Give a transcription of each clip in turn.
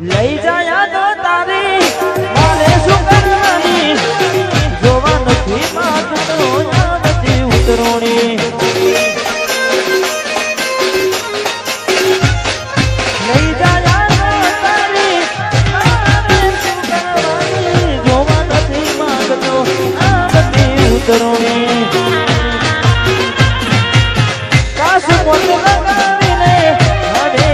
લઈ જાય તો તારી મારે શું કરવાની જોવા નથી માગતો નથી ઉતરોણી લઈ જાય તો તારી મારે શું કરવાની જોવા નથી માગતો નથી ઉતરોણી કાશ મોટો લગાવીને હડે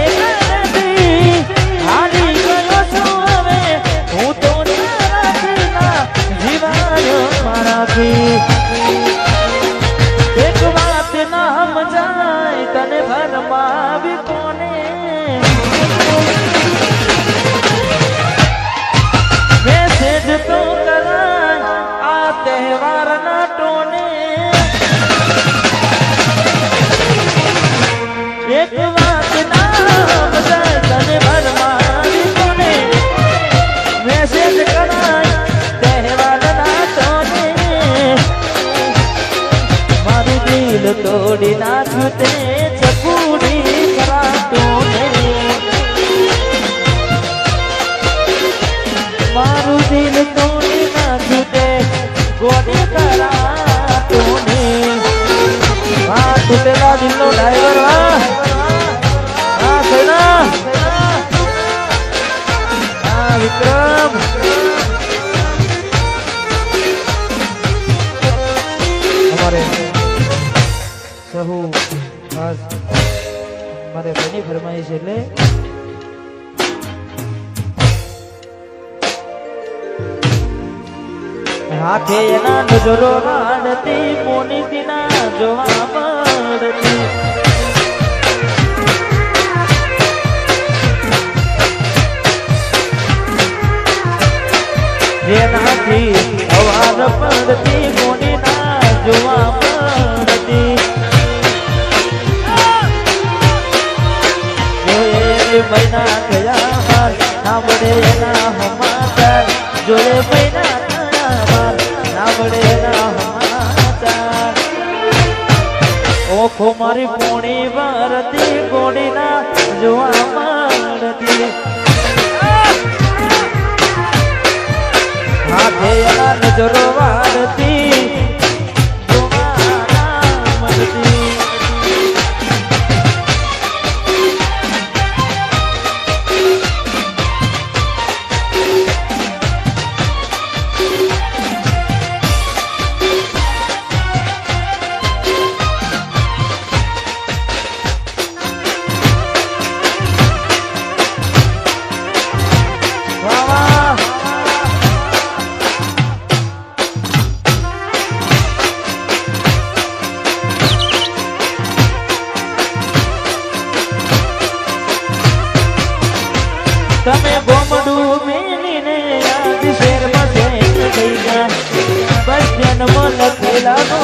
એક વાત ના સમજાય તને ભરમાવી કોને મેસેજ તો કરાય આ તહેવાર ના ટોને એક વાત ના સમજાય તને ભરમાવી કોને મેસેજ કરાય તહેવાર ના ટોને દિલ તોડી નાખ્યું તે ચકુડી કરાતું ને મારું દિલ તોડી નાખ્યું તે ગોડી કરાતું ને હા તૂટેલા દિલનો ડ્રાઈવર હા સેના હા વિક્રમ અમારે સહુ ખાસ મારે બની ફરમાઈશ એટલે હાથે એના નજરો રાડતી મોની દિના જોવા મળતી જેનાથી અવાર પડતી મોની ના જોવા મળતી મહિના ગયા બાર સાંભળે એના સમાચાર જોડે મહિના ગયા બાર સાંભળે એના સમાચાર ઓખો મારી પોણી વારતી ગોડીના જોવા મળતી હાથે એના નજરો વારતી જોવા મળતી તમે ગોમડું મેલીને યાદ શેરમાં જઈને થઈ જા બસ જન્મ લખેલાનો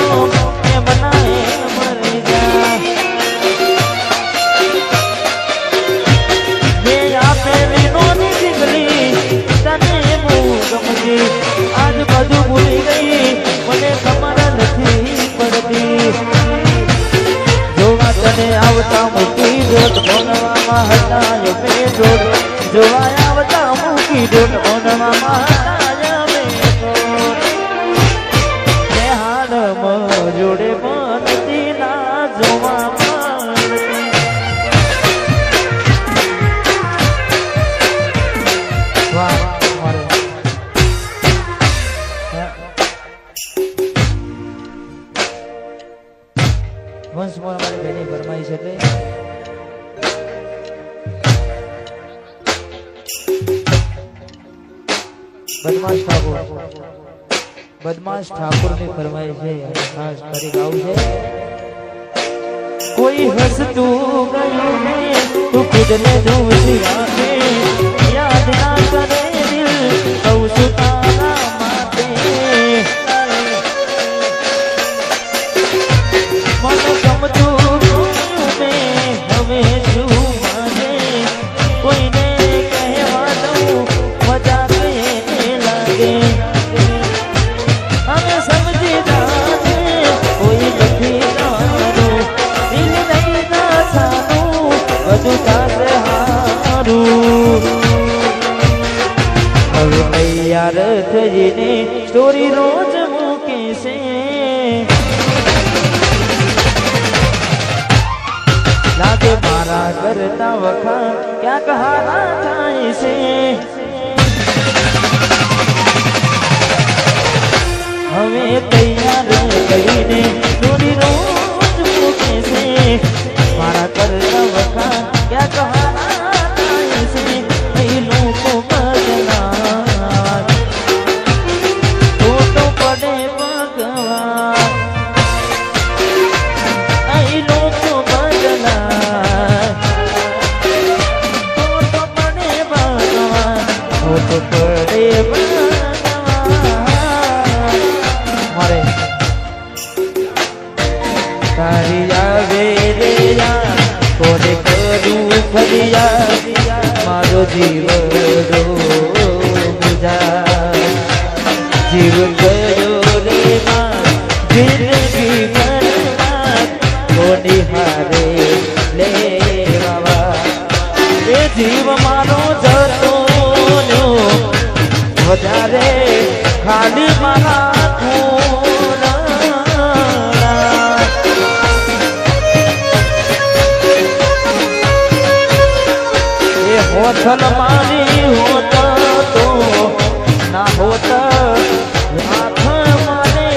એ મનાએ મરી જા જે આપેલી નોની દીકરી તને બહુ ગમતી આજ બધું ભૂલી ગઈ મને ખબર નથી પડતી જોવા તને આવતા મૂકી જોત ભણવામાં હતા એ જોત જોવાયા આવતા મૂકી દોટ ઓનમાં મહારાજ મેં હાલમાં જોડે બનતી ના જોવા મળતી વાહ મારે વંશ મોર મારી બેની ફરમાઈ છે એટલે બદમાશ ઠાકોર ની ફરમાઈ છે ખાસ કરી ગાવું છે કોઈ હસતું ગયું ને તું ખુદને જોતી રાખે યાદ ના કરે દિલ કહું છું તારા માટે મને ગમતું ને હવે શું માને કોઈને કહેવા દઉં મજા લાગે અમે સમજી જાને કોઈ નથી જાણું દિલ નહીં ના જાણું બધું તારે હારું તૈયાર થઈને સ્ટોરી રોજ મૂકે છે લાગે મારા કરતા વખાણ ક્યાંક હારા થાય છે હવે તૈયાર થઈને સ્ટોરી રોજ મૂકે છે મારા કરતા વખાણ ક્યાંક હારા થાય છે એ લોકો બદલા ખોટો પડે ભગવાન એ લોકો બદલા ખોટો પડે ભગવાન ખોટો પડે ભગવાન મારે તારી આવે રે યાર કોને કરું ફરિયાદ મારો જીવ બુજા જીવ ગયો રે માં જિંદગી બરબાદ કોની હારે લેવા એ જીવ મારો જતો લ્યો વધારે ખાલી મારા હોથલ મારી હોત તો ના હોત હાથ મારે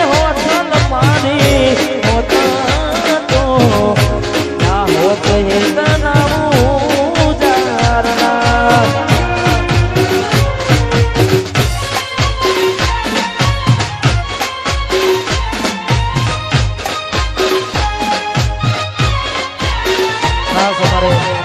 હોથલ મારી હોત તો ના હોત હે તનાવું જારના તમારે